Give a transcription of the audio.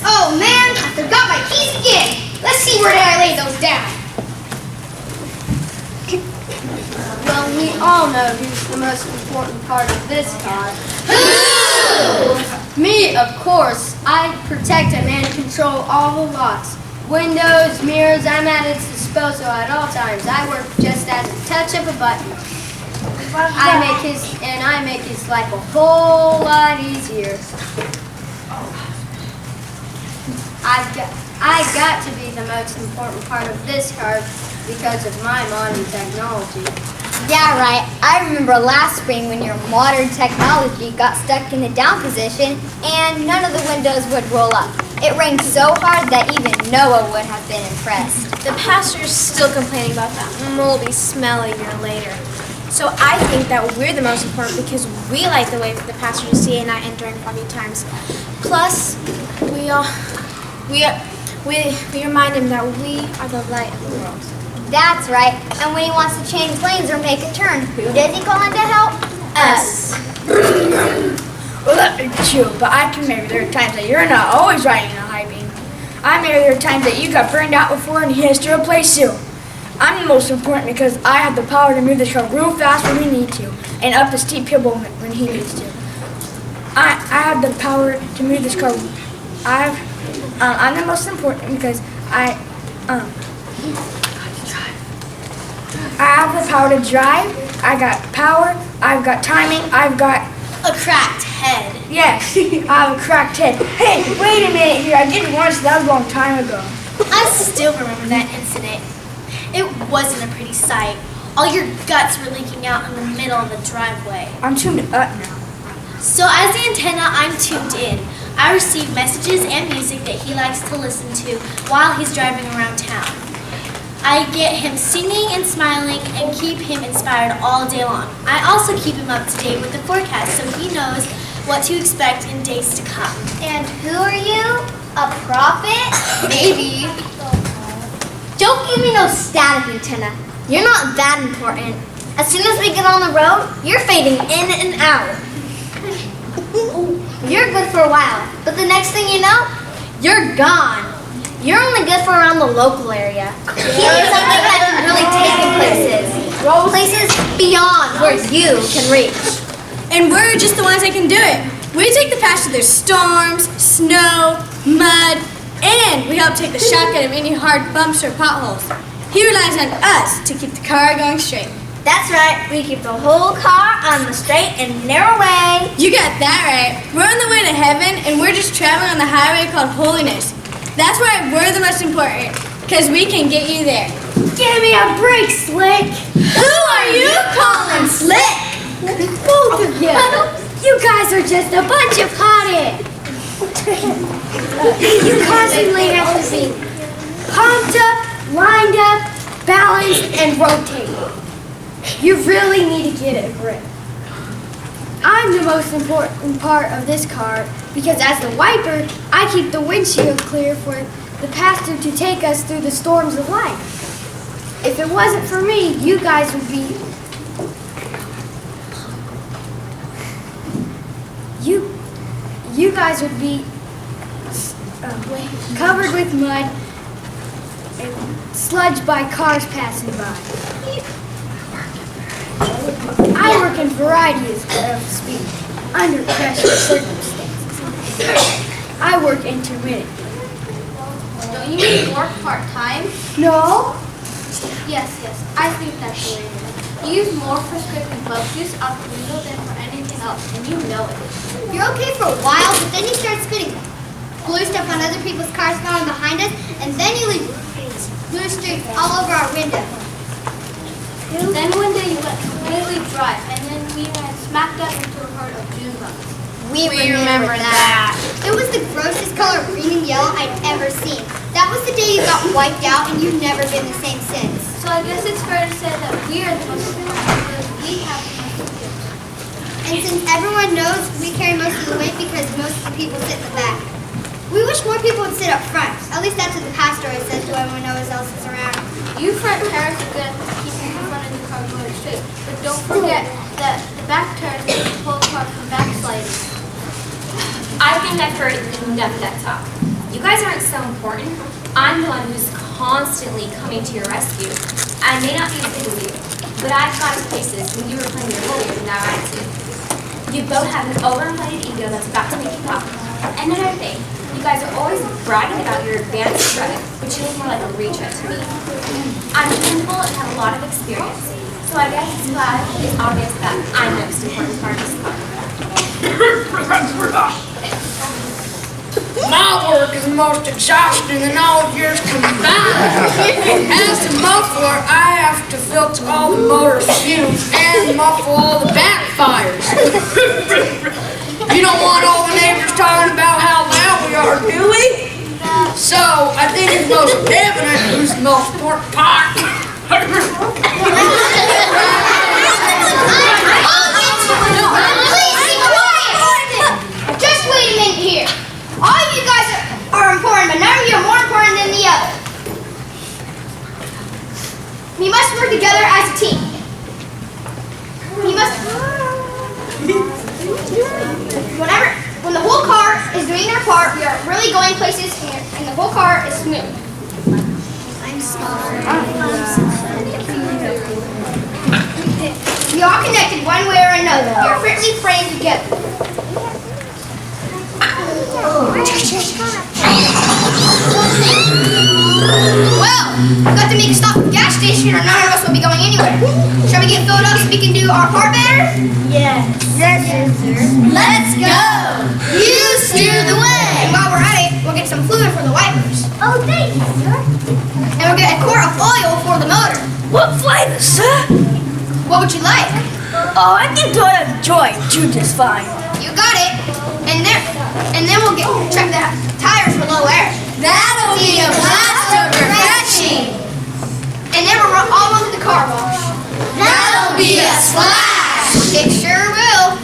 Oh man, I forgot my keys again. Let's see where did I lay those down. Well, we all know who's the most important part of this car. Me, of course. I protect him and control all the locks. Windows, mirrors, I'm at its disposal at all times. I work just at the touch of a button. I make his life a whole lot easier. I got to be the most important part of this car because of my modern technology. Yeah, right. I remember last spring when your modern technology got stuck in the down position and none of the windows would roll up. It rained so hard that even Noah would have been impressed. The pastor's still complaining about that moldy smell a year later. So I think that we're the most important because we light the way for the pastor to see at night and during foggy times. Plus, we remind him that we are the light of the world. That's right. And when he wants to change lanes or make a turn, who does he call in to help? Us. Well, that may be true, but I can remember there are times that you're not always riding in a high beam. I remember there are times that you got burned out before and he has to replace you. I'm the most important because I have the power to move the car real fast when we need to, and up the steep hill when he needs to. I have the power to move this car. I'm the most important because I have the power to drive. I got power. I've got timing. I've got A cracked head. yes. I have a cracked head. Hey, wait a minute here. I did once. That was a long time ago. I still remember that incident. It wasn't a pretty sight. All your guts were leaking out in the middle of the driveway. I'm tuned up now. So as the antenna, I'm tuned in. I receive messages and music that he likes to listen to while he's driving around town. I get him singing and smiling and keep him inspired all day long. I also keep him up to date with the forecast so he knows what to expect in days to come. And who are you? A prophet? Maybe. Don't give me no static antenna. You're not that important. As soon as we get on the road, you're fading in and out. You're good for a while, but the next thing you know, you're gone. You're only good for around the local area. He needs something that can really take you places beyond where you can reach. And we're just the ones that can do it. We take the pasture through storms, snow, mud, and we help take the shock out of any hard bumps or potholes. He relies on us to keep the car going straight. That's right. We keep the whole car on the straight and narrow way. You got that right. We're on the way to heaven, and we're just traveling on the highway called holiness. That's why we're the most important, because we can get you there. Give me a break, Slick. Who are you calling slick? Both of you. You guys are just a bunch of hotheads. You constantly have to be pumped up, lined up, balanced, and rotated. You really need to get a grip. I'm the most important part of this car because as the wiper, I keep the windshield clear for the pastor to take us through the storms of life. If it wasn't for me, you guys would be... You guys would be covered with mud and sludged by cars passing by. I work in varieties of speed, under pressure circumstances. I work intermittent. Don't you mean work part-time? No? Yes, I think that's the way it is. You use more prescriptive bug juice out the window than for anything else, and you know it. You're okay for a while, but then you start spitting blue stuff on other people's cars going behind us, and then you leave blue streaks all over our window. Then one day you went completely dry, and then we ran smacked up into a herd of June bugs. We remember that. It was the grossest color of green and yellow I'd ever seen. That was the day you got wiped out, and you've never been the same since. So I guess it's fair to say that we are the most important because we have the most skills. And since everyone knows, we carry most of the weight because most of the people sit in the back. We wish more people would sit up front. At least that's what the pastor always says to everyone else is around. You front tires are good at keeping the front of the car going straight, but don't forget that the back tires can pull the car from backsliding. I think I've heard enough of that talk. You guys aren't so important. I'm the one who's constantly coming to your rescue. I may not be as big as you, but I've gone to places when you were playing your role in that attitude. You both have an overinflated ego that's about to make you pop. And another thing, you guys are always bragging about your advanced credit, which looks more like a retread to me. I'm capable and have a lot of experience, so I guess it's glad it's obvious that I'm the most important part of this club. My work is the most exhausting than all of yours combined. As a muffler, I have to filter all the motor fumes and muffle all the backfires. You don't want all the neighbors talking about how loud we are, do we? So, I think it's most evident who's the most important part. Just wait a minute here. All of you guys are important, but none of you are more important than the other. We must work together as a team. When the whole car is doing their part, we are really going places, and the whole car is smooth. I'm sorry. We are connected one way or another. We are fitly framed together. Well, we've got to make a stop at the gas station or none of us will be going anywhere. Shall we get filled up so we can do our part better? Yes, sir. Let's go! You steer the way! And while we're at it, we'll get some fluid for the wipers. Oh, thank you, sir. And we'll get a quart of oil for the motor. What flavor, sir? What would you like? Oh, I think Toyota Joy do just fine. You got it. And then we'll check the tires for low air. That'll be a blast of perfection. And then we'll all run to the car wash. That'll be a splash. It sure will.